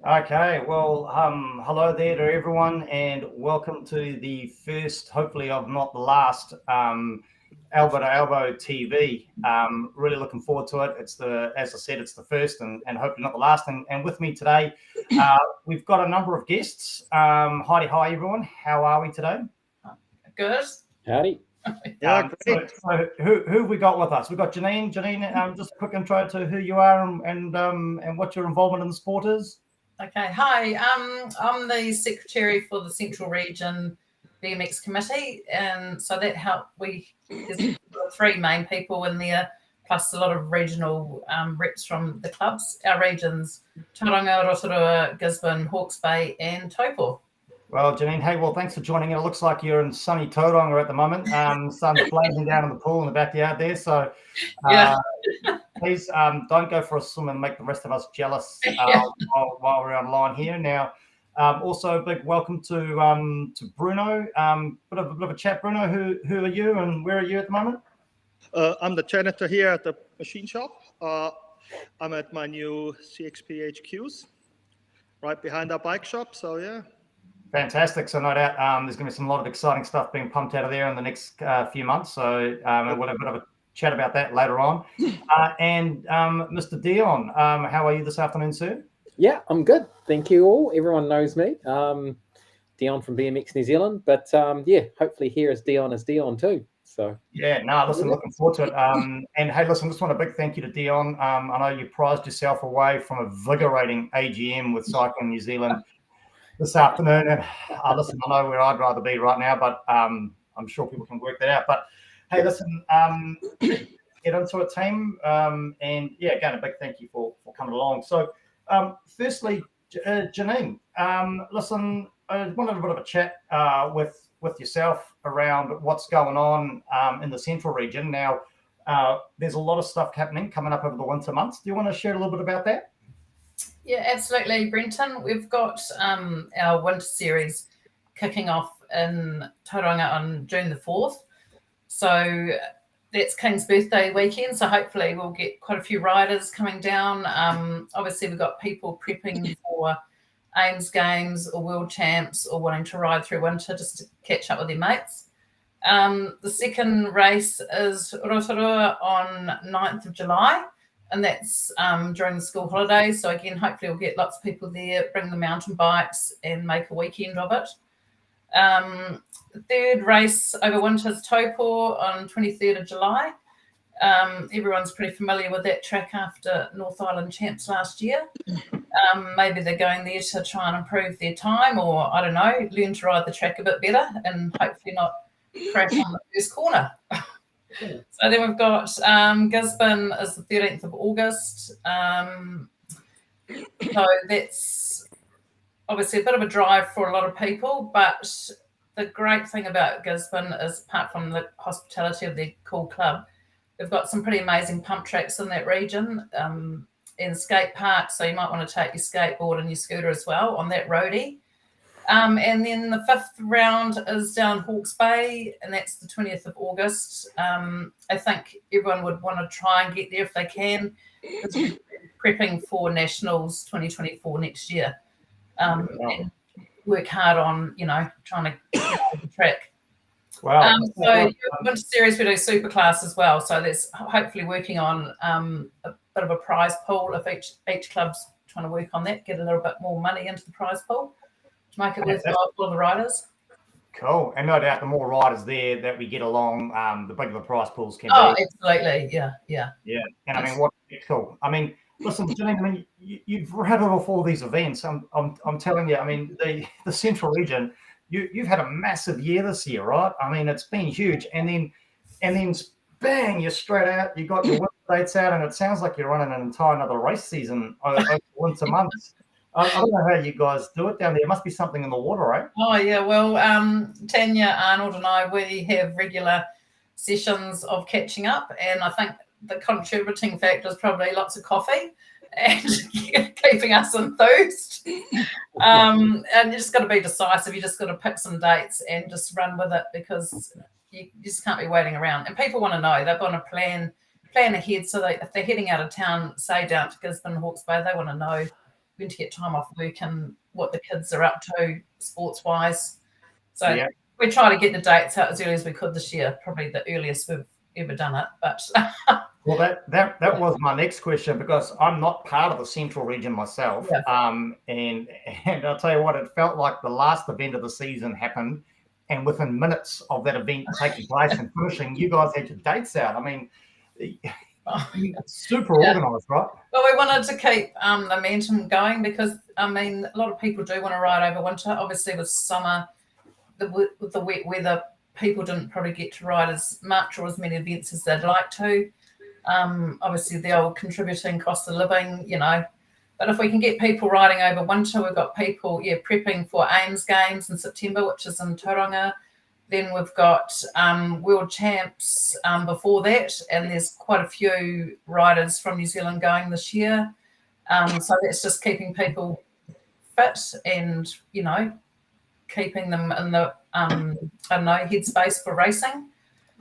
Okay, well, hello there to everyone, and welcome to the first, hopefully of not the last, Elbow to Elbow TV. Really looking forward to it. It's as I said, it's the first and hopefully not the last. And with me today, we've got a number of guests. Hi everyone. How are we today? Good. Howdy. Yeah, great. So who have we got with us? We've got Janine. Janine, just a quick intro to who you are and what your involvement in the sport is. Okay. Hi. I'm the secretary for the Central Region BMX Committee, and so that helped. There's 3 main people in there, plus a lot of regional reps from the clubs. Our regions: Tauranga, Rotorua, Gisborne, Hawke's Bay, and Taupo. Well, Janine, hey, well, thanks for joining in. It looks like you're in sunny Tauranga at the moment. Sun's blazing down in the pool in the backyard there. So please don't go for a swim and make the rest of us jealous while we're online here. Now, also a big welcome to Bruno. Bit of a chat, Bruno. Who are you and where are you at the moment? I'm the janitor here at the machine shop. I'm at my new CXP HQs, right behind our bike shop. So yeah. Fantastic. So no doubt there's going to be a lot of exciting stuff being pumped out of there in the next few months. So we'll have a bit of a chat about that later on. And Mr. Dion, how are you this afternoon, sir? Yeah, I'm good. Thank you all. Everyone knows me. Dion from BMX New Zealand. But yeah, hopefully here is Dion too. So yeah, no, listen, looking forward to it. And hey, listen, just want a big thank you to Dion. I know you prized yourself away from a vigorating AGM with Cycling New Zealand this afternoon, and listen, I know where I'd rather be right now, but I'm sure people can work that out. But hey, listen, get into it, team, and yeah, again, a big thank you for coming along. So, firstly, Janine, listen, I wanted a bit of a chat with yourself around what's going on in the Central Region. Now, there's a lot of stuff happening coming up over the winter months. Do you want to share a little bit about that? Yeah, absolutely, Brenton. We've got our winter series kicking off in Tauranga on June the 4th. So that's King's birthday weekend. So hopefully we'll get quite a few riders coming down. Obviously, we've got people prepping for Ames Games or World Champs or wanting to ride through winter just to catch up with their mates. The second race is Rotorua on 9th of July. And that's during the school holidays. So again, hopefully we'll get lots of people there, bring the mountain bikes and make a weekend of it. The third race over winter is Taupo on 23rd of July. Everyone's pretty familiar with that track after North Island Champs last year. Maybe they're going there to try and improve their time, or I don't know, learn to ride the track a bit better and hopefully not crash on the first corner. So then we've got Gisborne is the 13th of August. So that's obviously a bit of a drive for a lot of people, but the great thing about Gisborne is, apart from the hospitality of their cool club, they've got some pretty amazing pump tracks in that region and skate parks. So you might want to take your skateboard and your scooter as well on that roadie. And then the 5th round is down Hawke's Bay, and that's the 20th of August. I think everyone would want to try and get there if they can. It's prepping for Nationals 2024 next year. And work hard on, trying to get the track. Wow. So winter series, we do super class as well. So that's hopefully working on a bit of a prize pool if each club's trying to work on that, get a little bit more money into the prize pool to make it worthwhile for the riders. Cool. And no doubt the more riders there that we get along, the bigger the prize pools can be. Oh, absolutely. Yeah. Yeah. And I mean, what cool. I mean, listen, Janine, you've rattled off all these events. I'm telling you, I mean, the Central Region, you've had a massive year this year, right? I mean, it's been huge. And then bang, you're straight out. You got your winter dates out, and it sounds like you're running an entire another race season over the winter months. I don't know how you guys do it down there. There must be something in the water, right? Oh, yeah. Well, Tanya, Arnold and I, we have regular sessions of catching up. And I think the contributing factor is probably lots of coffee and keeping us enthused. And you just got to be decisive. You just got to pick some dates and just run with it, because you just can't be waiting around. And people want to know. They want to plan ahead, so if they're heading out of town, say down to Gisborne, Hawke's Bay, they want to know when to get time off work and what the kids are up to sports-wise. So we try to get the dates out as early as we could this year, probably the earliest we've ever done it. But well, that was my next question, because I'm not part of the central region myself. And I'll tell you what, it felt like the last event of the season happened, and within minutes of that event taking place and finishing, you guys had your dates out. I mean, super organised, right? Well, we wanted to keep momentum going, because I mean, a lot of people do want to ride over winter. Obviously, with summer, with the wet weather, people didn't probably get to ride as much or as many events as they'd like to. Obviously, the old contributing cost of living, you know. But if we can get people riding over winter, we've got people, prepping for AIMS Games in September, which is in Tauranga. Then we've got World Champs before that, and there's quite a few riders from New Zealand going this year. So that's just keeping people fit and, you know, keeping them in the, headspace for racing.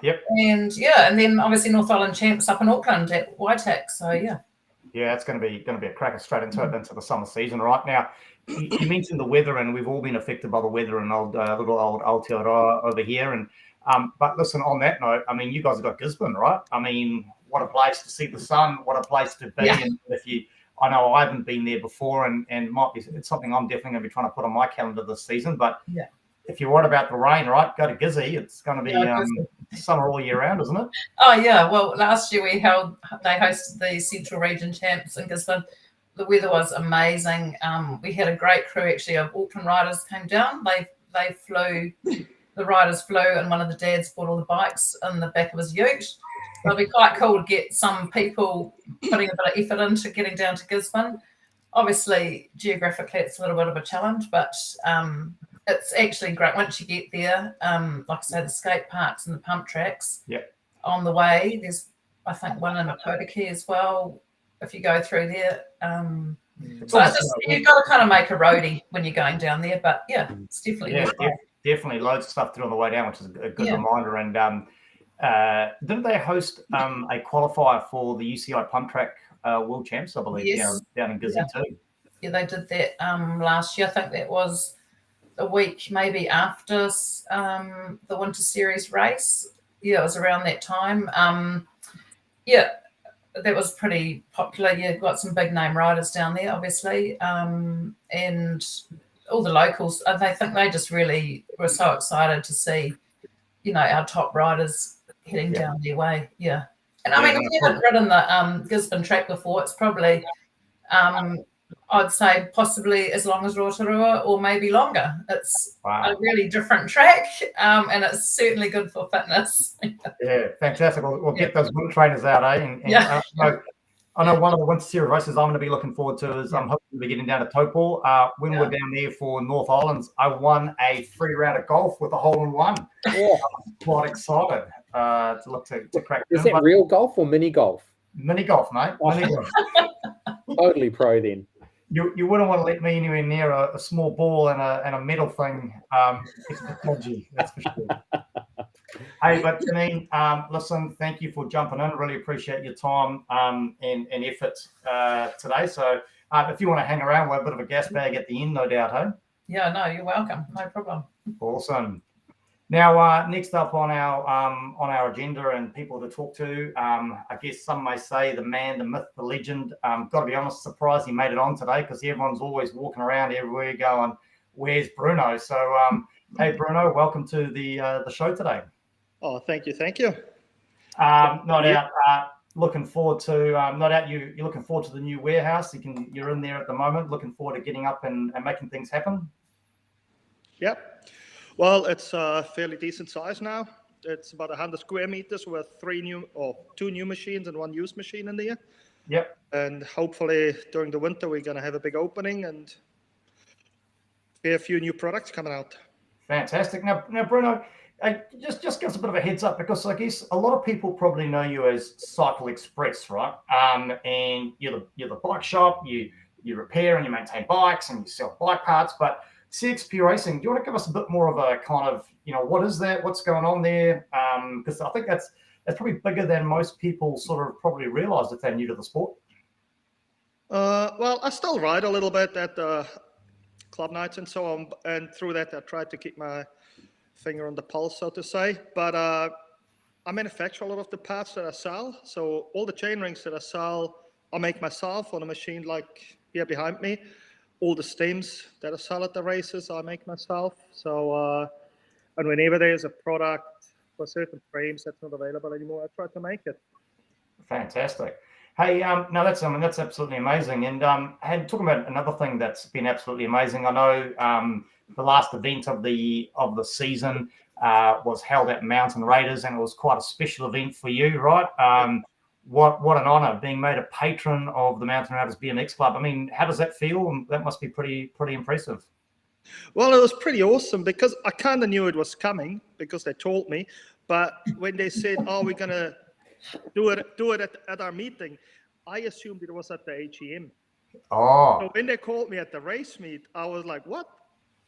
Yep. And then obviously North Island Champs up in Auckland at Waitac. So yeah, it's going to be a cracker straight into the summer season right now. You mentioned the weather, and we've all been affected by the weather in little old Aotearoa over here. And but listen, on that note, I mean, you guys have got Gisborne, right? I mean, what a place to see the sun! What a place to be! Yeah. And I know I haven't been there before, and it's something I'm definitely going to be trying to put on my calendar this season. But if you're worried about the rain, right, go to Gizzy. It's going to be summer all year round, isn't it? Oh yeah. Well, last year they hosted the Central Region Champs in Gisborne. The weather was amazing. We had a great crew actually of Auckland riders came down. They flew. The riders flew, and one of the dads brought all the bikes in the back of his ute. So it'd be quite cool to get some people putting a bit of effort into getting down to Gisborne. Obviously, geographically, it's a little bit of a challenge, but it's actually great once you get there. Like I say, the skate parks and the pump tracks. On the way, there's I think one in Apotiki as well. If you go through there, so you've got to kind of make a roadie when you're going down there. But it's definitely definitely loads of stuff through on the way down, which is a good reminder. And didn't they host a qualifier for the UCI Pump Track World Champs, I believe, down in Gizzy too? Yeah, they did that last year. I think that was a week maybe after the Winter Series race. Yeah, it was around that time. That was pretty popular. You've got some big name riders down there, obviously, and all the locals. I think they just really were so excited to see, you know, our top riders heading down their way. Yeah, and I mean, if you haven't ridden the Gisborne track before, it's probably, I'd say, possibly as long as Rotorua or maybe longer. It's a really different track, and it's certainly good for fitness. Yeah, fantastic. We'll get those winter trainers out, eh? I know one of the Winter Series races I'm going to be looking forward to is I'm hoping to be getting down to Taupo. When we're down there for North Islands, I won a free round of golf with a hole-in-one. I'm quite excited to look to crack. Is that real golf or mini golf? Mini golf, mate. Mini golf. Totally pro then. You wouldn't want to let me anywhere near a small ball and a metal thing. It's dodgy, that's for sure. Hey, but Janine, listen, thank you for jumping in. Really appreciate your time and effort today. So if you want to hang around, we'll have a bit of a gas bag at the end, no doubt, hey? Yeah, no, you're welcome. No problem. Awesome. Now, next up on our agenda and people to talk to, I guess some may say the man, the myth, the legend. Got to be honest, surprised he made it on today because everyone's always walking around everywhere going, "Where's Bruno?" So, hey, Bruno, welcome to the show today. Oh, thank you. No doubt. Looking forward to. No doubt you're looking forward to the new warehouse. You're in there at the moment. Looking forward to getting up and making things happen. Yep. Well, it's a fairly decent size now. It's about 100 square meters with two new machines and one used machine in there. Yep. And hopefully during the winter we're going to have a big opening and a few new products coming out. Fantastic. Now, Bruno, Just give us a bit of a heads up, because I guess a lot of people probably know you as Cycle Express, right? And you're the bike shop. You repair and you maintain bikes and you sell bike parts. But CXP Racing, do you want to give us a bit more of a kind of, what is that? What's going on there? Because I think that's probably bigger than most people sort of probably realise if they're new to the sport. Well, I still ride a little bit at the club nights and so on, and through that I try to keep my finger on the pulse, so to say. But I manufacture a lot of the parts that I sell. So all the chain rings that I sell, I make myself on a machine like here behind me. All the stems that I sell at the races, I make myself. So, and whenever there's a product for certain frames that's not available anymore, I try to make it. Fantastic. Hey, no, that's absolutely amazing. And talking about another thing that's been absolutely amazing. I know the last event of the season was held at Mountain Raiders, and it was quite a special event for you, right? What an honour, being made a patron of the Mountain Raiders BMX Club. I mean, how does that feel? That must be pretty impressive. Well, it was pretty awesome, because I kind of knew it was coming because they told me. But when they said, "Oh, we're gonna do it at our meeting," I assumed it was at the AGM. Oh. So when they called me at the race meet, I was like, "What?"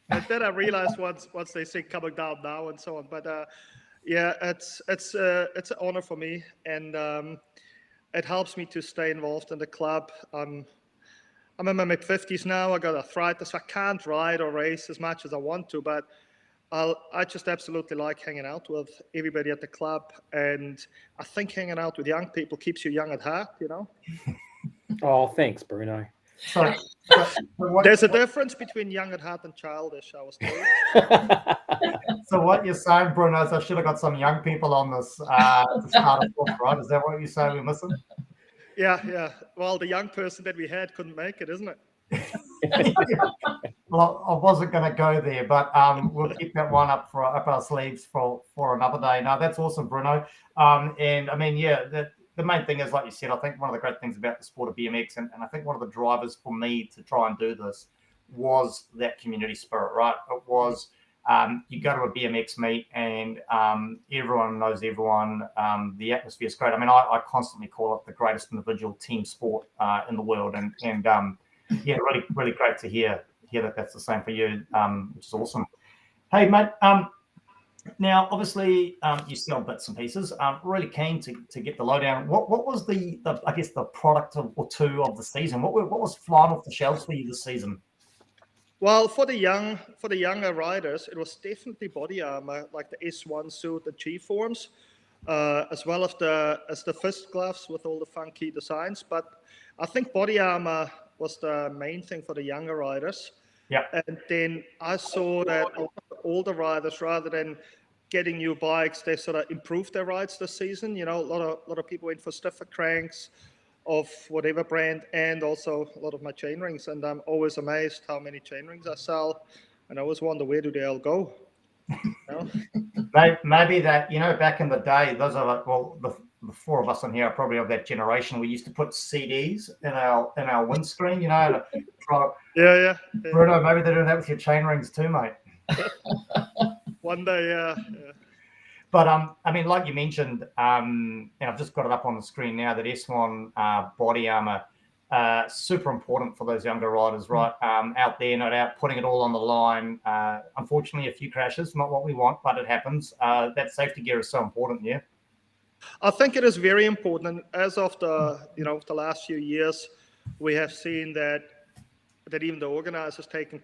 And then I realized once they said coming down now and so on. But yeah, it's an honor for me, and it helps me to stay involved in the club. I'm in my mid-50s now. I got arthritis. I can't ride or race as much as I want to, but I just absolutely like hanging out with everybody at the club. And I think hanging out with young people keeps you young at heart, Oh, thanks, Bruno. So there's a difference between young at heart and childish, I was told. So what you're saying, Bruno, is I should have got some young people on this to start us off, right? Is that what you say we're missing? Yeah. Well, the young person that we had couldn't make it, isn't it? Well, I wasn't going to go there, but we'll keep that one up our sleeves for another day. No, that's awesome, Bruno. And I mean, yeah, the main thing is, like you said, I think one of the great things about the sport of BMX, and I think one of the drivers for me to try and do this was that community spirit, right? It was you go to a BMX meet and everyone knows everyone. The atmosphere is great. I mean, I constantly call it the greatest individual team sport in the world, and yeah, really, really great to hear that that's the same for you, which is awesome. Hey, mate. Now, obviously, you sell bits and pieces. Really keen to get the lowdown. What was the I guess the product or two of the season? What was flying off the shelves for you this season? Well, for the younger riders, it was definitely body armor, like the S1 suit, the G forms, as well as the fist gloves with all the funky designs. But I think body armor was the main thing for the younger riders. Yeah. And then I saw that a lot of the older riders, rather than getting new bikes, they sort of improved their rides this season. A lot of people went for stiffer cranks of whatever brand, and also a lot of my chain rings. And I'm always amazed how many chain rings I sell, and I always wonder, where do they all go? Maybe that, back in the day, those are like, well, the four of us in here are probably of that generation. We used to put CDs in our windscreen, Yeah. Bruno, maybe they're doing that with your chain rings too, mate. One day, yeah. But I mean, like you mentioned, and I've just got it up on the screen now, that S1 body armor, super important for those younger riders, right? Out there, not out, putting it all on the line. Unfortunately, a few crashes, not what we want, but it happens. That safety gear is so important, yeah. I think it is very important, and as of the last few years, we have seen that even the organizers taking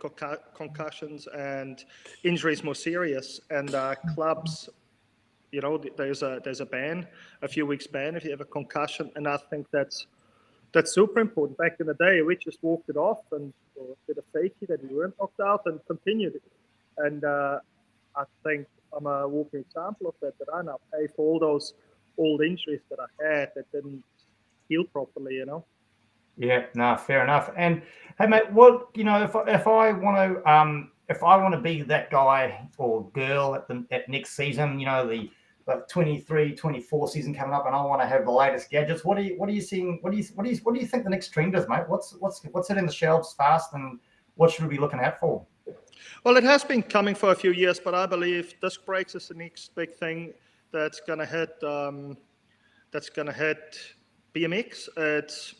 concussions and injuries more serious, and clubs, there's a ban, a few weeks ban if you have a concussion, and I think that's super important. Back in the day, we just walked it off and did a safety that we weren't knocked out and continued it, and I think I'm a walking example of that I now pay for all those old injuries that I had that didn't heal properly, Yeah, no, fair enough. And hey, mate, what if I want to be that guy or girl at next season, the 23-24 season coming up, and I want to have the latest gadgets. What are you seeing? What do you think the next trend is, mate? What's hitting the shelves fast, and what should we be looking out for? Well, it has been coming for a few years, but I believe disc brakes is the next big thing that's going to hit. BMX. It's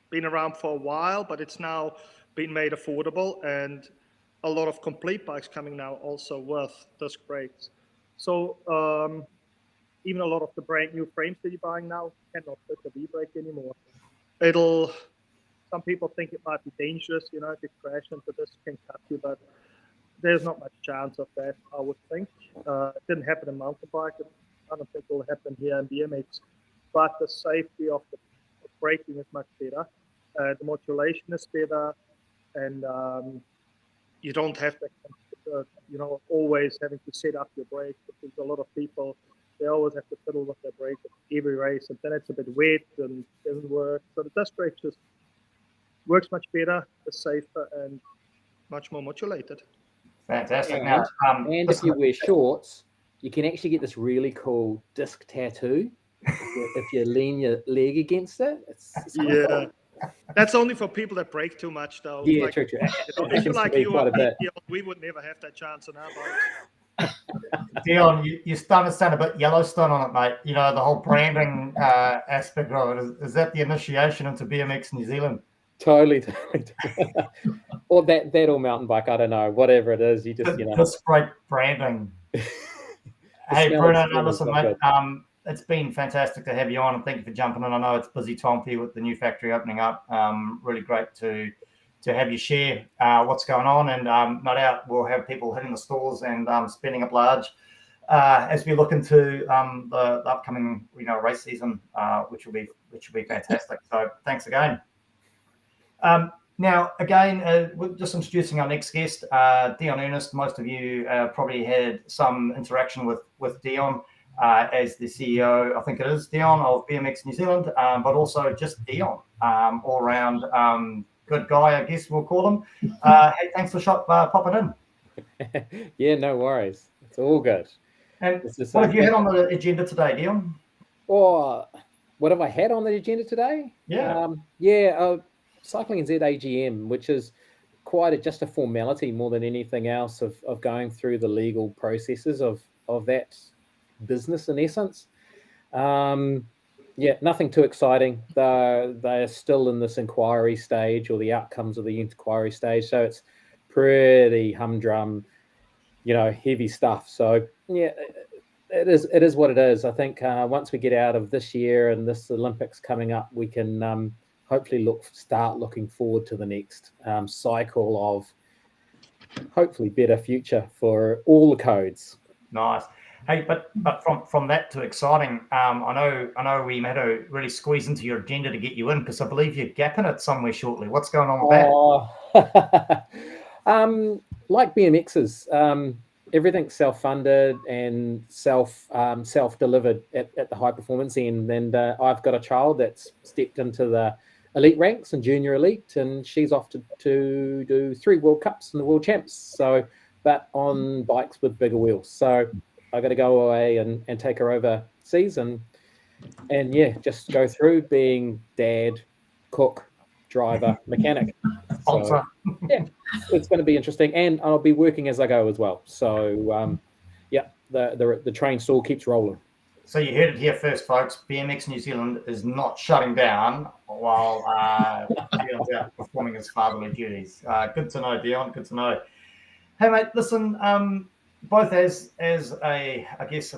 been around for a while, but it's now been made affordable, and a lot of complete bikes coming now also with disc brakes. So even a lot of the brand new frames that you're buying now cannot fit the V-brake anymore. Some people think it might be dangerous, if you crash into this, can cut you, but there's not much chance of that, I would think. It didn't happen in mountain bike. I don't think it will happen here in BMX. But the safety of the braking is much better. The modulation is better, and you don't have to, always having to set up your brake, because a lot of people, they always have to fiddle with their brake at every race, and then it's a bit wet and doesn't work. So the disc brake just works much better, is safer, and much more modulated. Fantastic. And if you wear shorts, you can actually get this really cool disc tattoo if you lean your leg against it. It's cool. That's only for people that brake too much, though. Yeah, true. If you like you and me, we would never have that chance in our bikes. Dion, you're starting to sound a bit Yellowstone on it, mate. The whole branding aspect of it. Is that the initiation into BMX New Zealand? Totally. Or that or mountain bike, I don't know. Whatever it is, you just, Disc brake branding. Hey, Bruno, listen, mate. It's been fantastic to have you on, and thank you for jumping in. I know it's busy time for you with the new factory opening up. Really great to have you share what's going on, and no doubt we'll have people hitting the stores and spending up large as we look into the upcoming race season, which will be fantastic. So thanks again. Now, again, we're just introducing our next guest, Dion Earnest. Most of you probably had some interaction with Dion as the CEO, I think it is, Dion, of BMX New Zealand, but also just Dion, all around good guy, I guess we'll call him. Hey, thanks for popping in. Yeah, no worries. It's all good. And what have you had on the agenda today, Dion? What have I had on the agenda today? Cycling NZ AGM, which is just a formality more than anything else of going through the legal processes of that business in essence. Nothing too exciting. They're still in this inquiry stage, or the outcomes of the inquiry stage. So it's pretty humdrum, heavy stuff. So yeah, it is what it is. I think once we get out of this year and this Olympics coming up, we can hopefully start looking forward to the next cycle of hopefully better future for all the codes. Nice. Hey, but from that to exciting, I know we had to really squeeze into your agenda to get you in, because I believe you're gapping it somewhere shortly. What's going on with that? Like BMXs, everything's self-funded and self-delivered at the high performance end. And I've got a child that's stepped into the elite ranks and junior elite, and she's off to do 3 World Cups and the World Champs. So, but on bikes with bigger wheels. So I got to go away and take her overseas and just go through being dad, cook, driver, mechanic. So, it's going to be interesting, and I'll be working as I go as well. So the train still keeps rolling. So you heard it here first, folks. BMX New Zealand is not shutting down while Dion's out performing his fatherly duties. Good to know, Dion. Good to know. Hey, mate, listen, both as a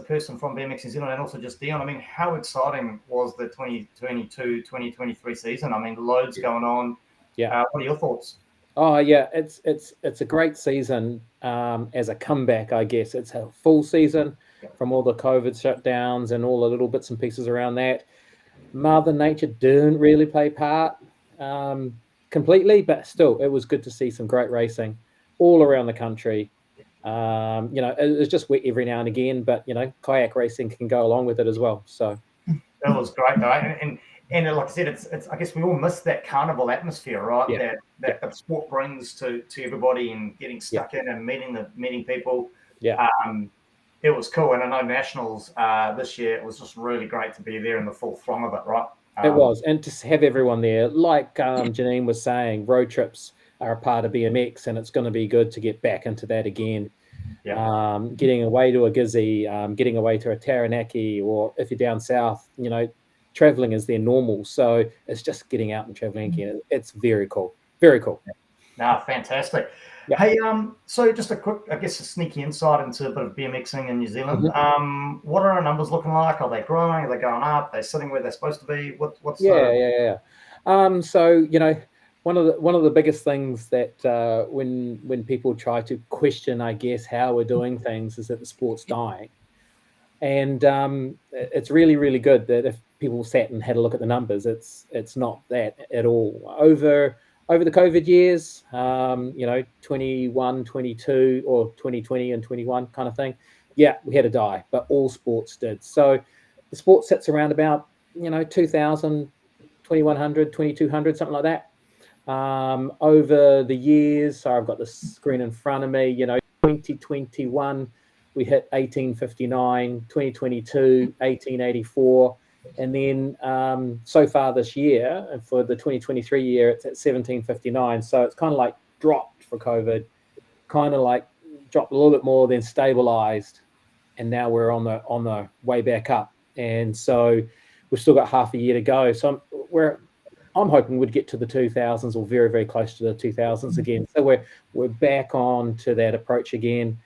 person from BMX New Zealand and also just Dion, I mean, how exciting was the 2022-2023 season? I mean, loads going on. Yeah. What are your thoughts? Oh, yeah, it's a great season as a comeback, I guess. It's a full season from all the COVID shutdowns and all the little bits and pieces around that. Mother Nature didn't really play part completely, but still, it was good to see some great racing all around the country. It was just wet every now and again, but, kayak racing can go along with it as well. So that was great, though. And like I said, it's I guess we all miss that carnival atmosphere, right? Yeah. That the sport brings to everybody, and getting stuck in and meeting people. Yeah. It was cool. And I know Nationals this year, it was just really great to be there in the full throng of it, right? It was. And to have everyone there, like Janine was saying, road trips are a part of BMX, and it's going to be good to get back into that again. Yeah. Getting away to a Gizzy, getting away to a Taranaki, or if you're down south, traveling is their normal. So it's just getting out and traveling again. It's very cool. Very cool. No, fantastic. Yeah. Hey, so just a quick, I guess, a sneaky insight into a bit of BMXing in New Zealand. What are our numbers looking like? Are they growing? Are they going up? Are they sitting where they're supposed to be? What's Yeah. So one of the biggest things that when people try to question, I guess, how we're doing things, is that the sport's dying. And it's really, really good that if people sat and had a look at the numbers, it's not that at all. Over the COVID years, 21, 22, or 2020 and 21 kind of thing, yeah, we had a die, but all sports did. So the sport sits around about 2,000, 2,100, 2,200, something like that. Over the years, so I've got the screen in front of me, 2021, we hit 1859, 2022, 1884. And then so far this year, and for the 2023 year, it's at 1759. So it's kind of like dropped for COVID, kind of like dropped a little bit more, then stabilized. And now we're on the way back up. And so we've still got half a year to go. So I'm hoping we'd get to the 2000s, or very, very close to the 2000s again. So we're back on to that approach again.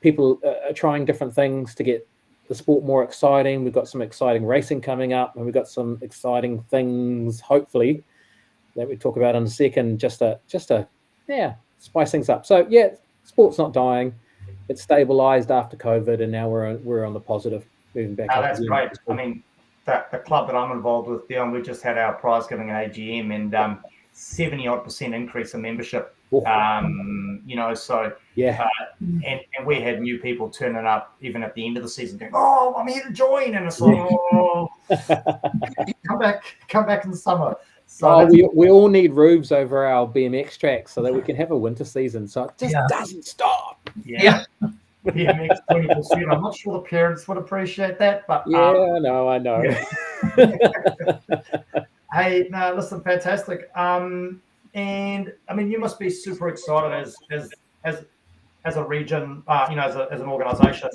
People are trying different things to get the sport more exciting. We've got some exciting racing coming up, and we've got some exciting things, hopefully, that we talk about in a second, just to spice things up. So yeah, sport's not dying. It's stabilized after COVID, and now we're on the positive, moving back up. That's great. I mean, the club that I'm involved with, Dion, we just had our prize giving AGM, and 70% increase in membership. So yeah, and we had new people turning up even at the end of the season, going, "Oh, I'm here to join," and it's like, "Oh, come back in the summer." So we all need roofs over our BMX tracks so that we can have a winter season, so it just doesn't stop. Yeah. BMX 20%. I'm not sure the parents would appreciate that, but I know. Yeah. Hey, no, listen, fantastic. And I mean, you must be super excited as a region, as an organisation,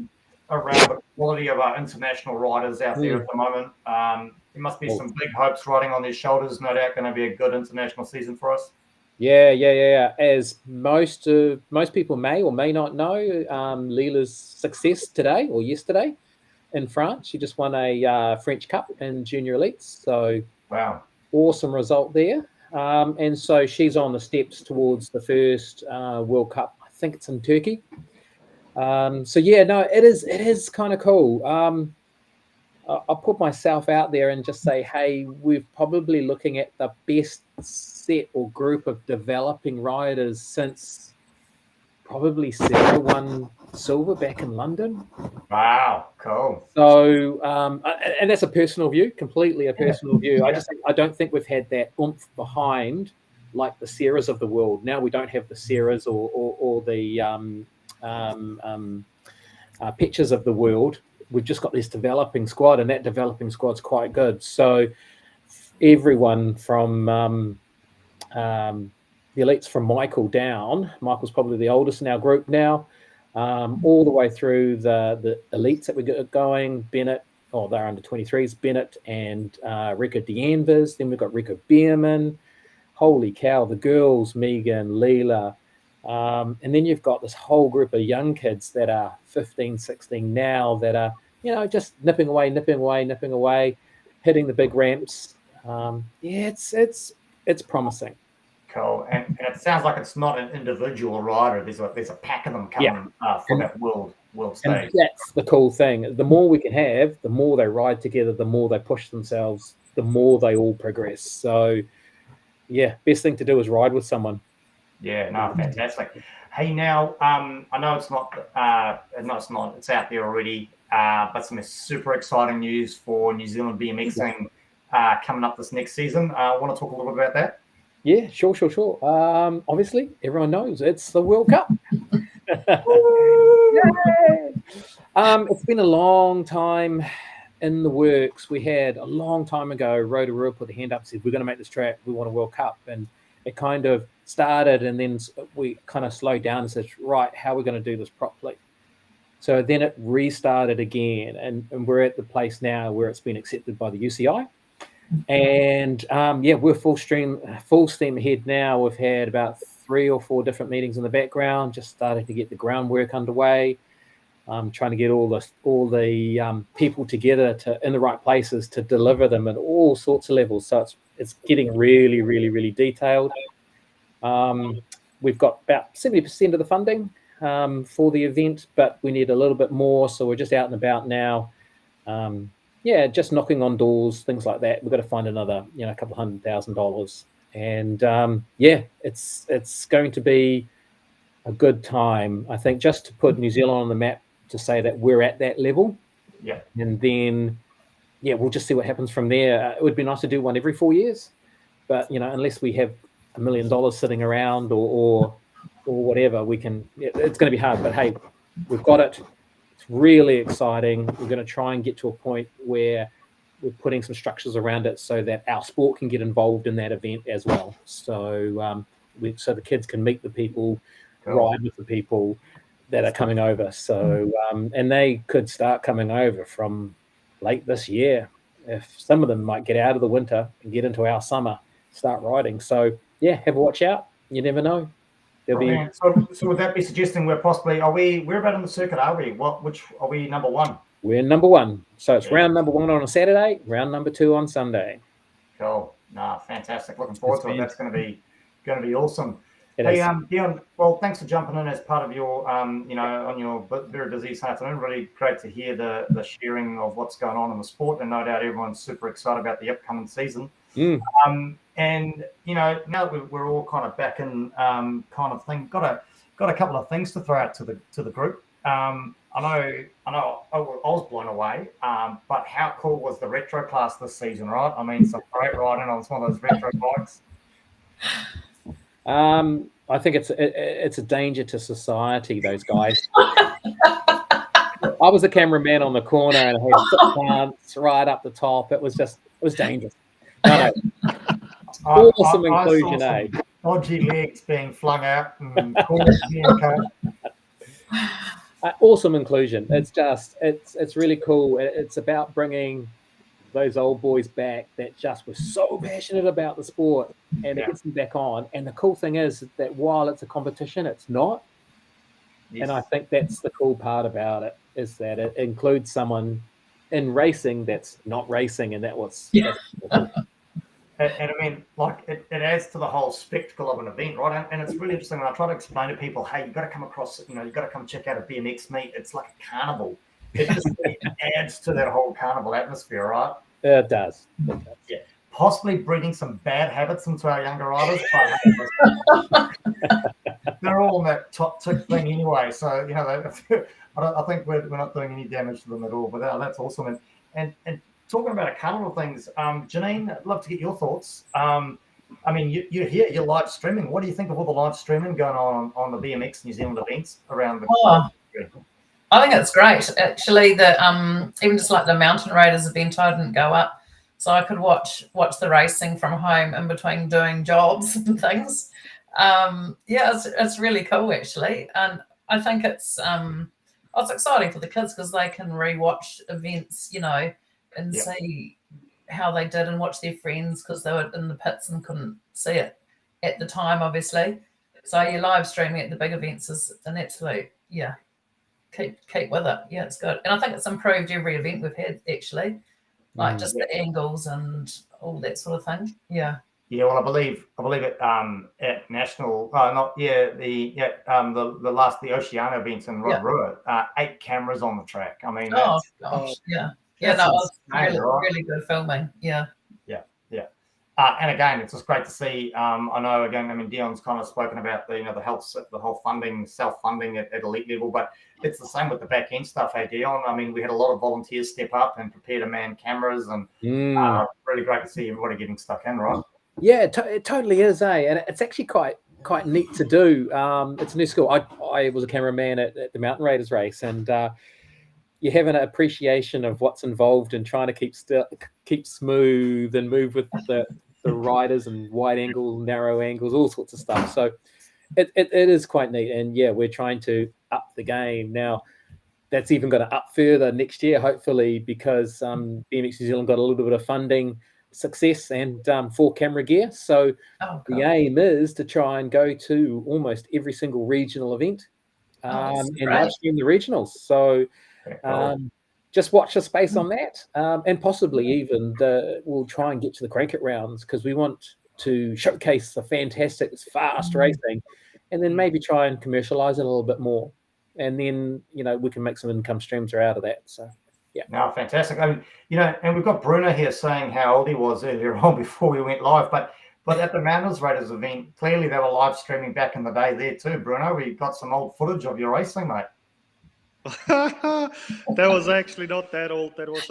around the quality of our international riders out there at the moment. There must be some big hopes riding on their shoulders. No doubt, going to be a good international season for us. Yeah. As most people may or may not know, Leela's success today or yesterday in France. She just won a French Cup in Junior Elites. So wow, awesome result there. And so she's on the steps towards the first World Cup. I think it's in Turkey. It is kind of cool. I'll put myself out there and just say, hey, we're probably looking at the best set or group of developing riders since probably Sarah won silver back in London. Wow, cool. So, and that's a personal view, completely a personal view. I don't think we've had that oomph behind like the Sarahs of the world. Now we don't have the Sarahs or the pictures of the world. We've just got this developing squad, and that developing squad's quite good. So everyone from the elites from Michael down, Michael's probably the oldest in our group now, all the way through the elites that we got going, Bennett, they're under 23s, Bennett and Rico D'Anvers. Then we've got Rico Bierman. Holy cow, the girls, Megan, Leela. And then you've got this whole group of young kids that are 15, 16 now that are, just nipping away, hitting the big ramps. It's promising. Cool. And it sounds like it's not an individual rider. There's a pack of them coming for that world stage. And that's the cool thing. The more we can have, the more they ride together, the more they push themselves, the more they all progress. So, yeah, best thing to do is ride with someone. Yeah, no, fantastic. Hey, now, I know it's not, it's out there already, but some super exciting news for New Zealand BMXing coming up this next season. Want to talk a little bit about that? Yeah, sure. Obviously, everyone knows it's the World Cup. It's been a long time in the works. We had a long time ago, Rotorua put the hand up and said, we're going to make this track. We want a World Cup. And it kind of started, and then we kind of slowed down and said, right, how are we going to do this properly? So then it restarted again, and we're at the place now where it's been accepted by the UCI. And we're full steam ahead now. We've had about 3 or 4 different meetings in the background, just started to get the groundwork underway. Trying to get all the people together in the right places to deliver them at all sorts of levels. So it's getting really, really, really detailed. We've got about 70% of the funding for the event, but we need a little bit more. So we're just out and about now. Just knocking on doors, things like that. We've got to find another, a couple $100,000, and it's going to be a good time. I think just to put New Zealand on the map, to say that we're at that level, and then we'll just see what happens from there. It would be nice to do one every 4 years, but unless we have $1 million sitting around or whatever, we can. It's going to be hard, but hey, we've got it. It's really exciting. We're going to try and get to a point where we're putting some structures around it so that our sport can get involved in that event as well. So so the kids can meet the people, ride with the people that are coming over. So and they could start coming over from late this year. If some of them might get out of the winter and get into our summer, start riding. So have a watch out. You never know. So would that be suggesting we're about on the circuit, are we? Which are we, number 1? We're number 1. So it's round number 1 on a Saturday, round number 2 on Sunday. Cool. Fantastic. Looking forward to it. That's going to be awesome. Hey, Dion, well, thanks for jumping in as part of your, on your very busy this afternoon. Really great to hear the sharing of what's going on in the sport, and no doubt everyone's super excited about the upcoming season. And now that we're all kind of back in kind of thing, got a couple of things to throw out to the group. I know I was blown away, but how cool was the retro class this season, right? I mean, some great riding on some of those retro bikes. I think it's a danger to society, those guys. I was a cameraman on the corner and I had foot plants right up the top. It was dangerous. No. Awesome inclusion, eh? Dodgy legs being flung out and corners being cut. Awesome inclusion. It's really cool. It's about bringing those old boys back that just were so passionate about the sport, and it gets them back on. And the cool thing is that while it's a competition, it's not. Yes. And I think that's the cool part about it, is that it includes someone in racing that's not racing, and that's cool. And I mean, like, it adds to the whole spectacle of an event, right? And it's really interesting when I try to explain to people, hey, you've got to come across, you've got to come check out a BMX meet. It's like a carnival. It just adds to that whole carnival atmosphere, right? It does. Yeah. Possibly breeding some bad habits into our younger riders, but they're all in that top tick thing anyway. So, I think we're not doing any damage to them at all. But that's awesome. And talking about a couple of things, Janine, I'd love to get your thoughts. I mean, you're here, you're live streaming. What do you think of all the live streaming going on the BMX New Zealand events around the country? I think it's great. Actually, even just like the Mountain Raiders event, I didn't go up, so I could watch the racing from home in between doing jobs and things. It's really cool actually, and I think it's exciting for the kids because they can rewatch events, and see how they did and watch their friends because they were in the pits and couldn't see it at the time, obviously. So your live streaming at the big events is an absolute keep with it. Yeah, it's good. And I think it's improved every event we've had, actually. Like just the angles and all that sort of thing. Yeah. Yeah, well, I believe it at national. The Oceania events in Rotorua, 8 cameras on the track. I mean, that was really good filming. Yeah. And again, it's just great to see. I know, again, I mean, Dion's kind of spoken about the whole funding, self-funding at elite level, but it's the same with the back end stuff. Hey, Dion, I mean, we had a lot of volunteers step up and prepare to man cameras, and really great to see everybody getting stuck in, right? Yeah, it totally is, eh? And it's actually quite neat to do. It's a new skill. I was a cameraman at the Mountain Raiders race, and you have an appreciation of what's involved in trying to keep smooth and move with the riders and wide angles, narrow angles, all sorts of stuff. So it is quite neat. And yeah, we're trying to up the game now. That's even going to up further next year, hopefully, because BMX New Zealand got a little bit of funding success and for camera gear. So the aim is to try and go to almost every single regional event and live stream the regionals. So just watch the space on that, and possibly even we'll try and get to the Crank It rounds, because we want to showcase the fantastic, fast racing, and then maybe try and commercialize it a little bit more. And then, we can make some income streams out of that. So, yeah. No, fantastic. I mean, and we've got Bruno here saying how old he was earlier on before we went live. But at the Mountains Raiders event, clearly they were live streaming back in the day there too, Bruno. We got some old footage of your racing, mate. That was actually not that old. That was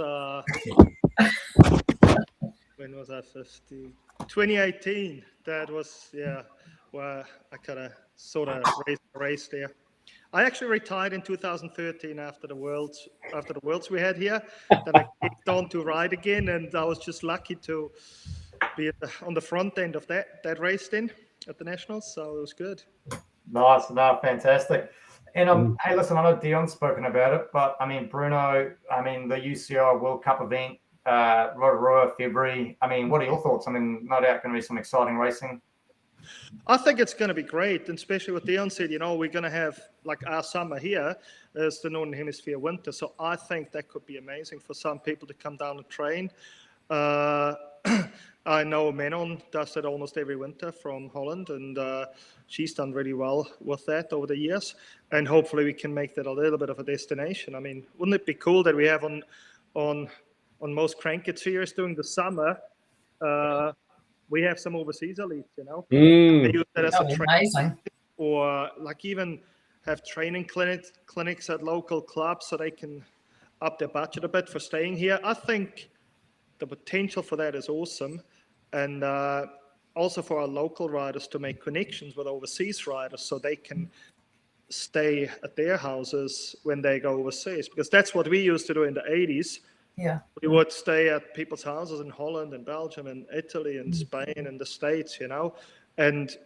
when was I 50? 2018. That was where I kind of sort of raced there. I actually retired in 2013 after the worlds we had here. Then I kicked on to ride again, and I was just lucky to be on the front end of that race then at the Nationals. So it was good. Nice, no, fantastic. And hey, listen, I know Dion's spoken about it, but I mean, Bruno, the UCI World Cup event, Rotorua, February. I mean, what are your thoughts? I mean, no doubt going to be some exciting racing. I think it's going to be great, and especially what Dion said, we're going to have, like, our summer here is the Northern Hemisphere winter. So I think that could be amazing for some people to come down and train. I know Manon does it almost every winter from Holland, and she's done really well with that over the years. And hopefully we can make that a little bit of a destination. I mean, wouldn't it be cool that we have on most Crank It series during the summer, we have some overseas elites, They use that as a training, or like even have training clinics at local clubs so they can up their budget a bit for staying here. I think the potential for that is awesome. And also for our local riders to make connections with overseas riders so they can stay at their houses when they go overseas. Because that's what we used to do in the 80s. Yeah, we would stay at people's houses in Holland and Belgium and Italy and Spain and the States, and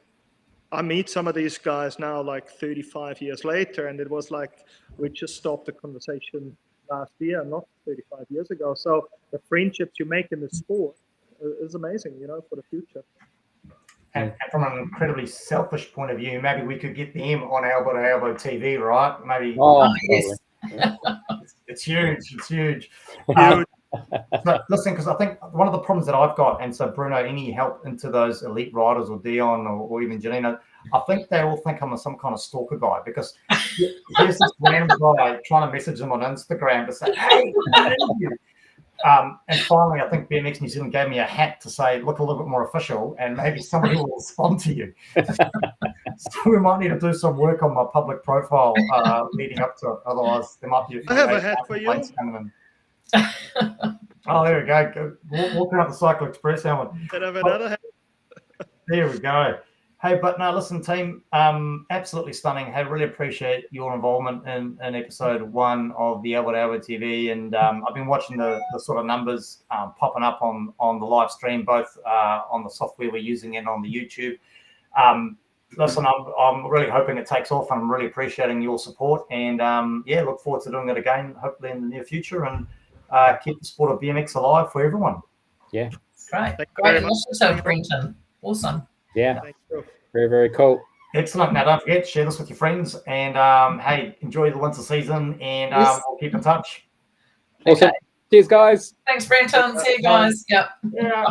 I meet some of these guys now like 35 years later, and it was like we just stopped the conversation last year, not 35 years ago. So the friendships you make in the sport is amazing, for the future. And from an incredibly selfish point of view, maybe we could get them on Elbow to Elbow TV, right? Maybe. Oh, yes. It's huge. It's huge. But listen, because I think one of the problems that I've got, and so Bruno, any help into those elite riders or Dion or even Janine, I think they all think I'm some kind of stalker guy, because there's this random guy trying to message them on Instagram to say, hey, I need you. And finally, I think BMX New Zealand gave me a hat to say, look a little bit more official, and maybe somebody will respond to you. So we might need to do some work on my public profile leading up to it. Otherwise, there might be a few. I have a hat for you. Oh, there we go. Walking up the Cycle Express helmet. Can I have another hat? There we go. Hey, but no, listen, team, absolutely stunning. Hey, really appreciate your involvement in episode 1 of the Elbow to Elbow TV. And I've been watching the sort of numbers popping up on the live stream, both on the software we're using and on the YouTube. Listen, I'm really hoping it takes off, and I'm really appreciating your support. And look forward to doing it again, hopefully in the near future, and keep the sport of BMX alive for everyone. Yeah. Great initiative, Brenton. Awesome. Yeah. Very, very cool. Excellent. Now, don't forget, share this with your friends, and hey, enjoy the winter season, and we'll keep in touch. Awesome. Okay. Cheers, guys. Thanks, Brenton. See you guys. Yep. Yeah.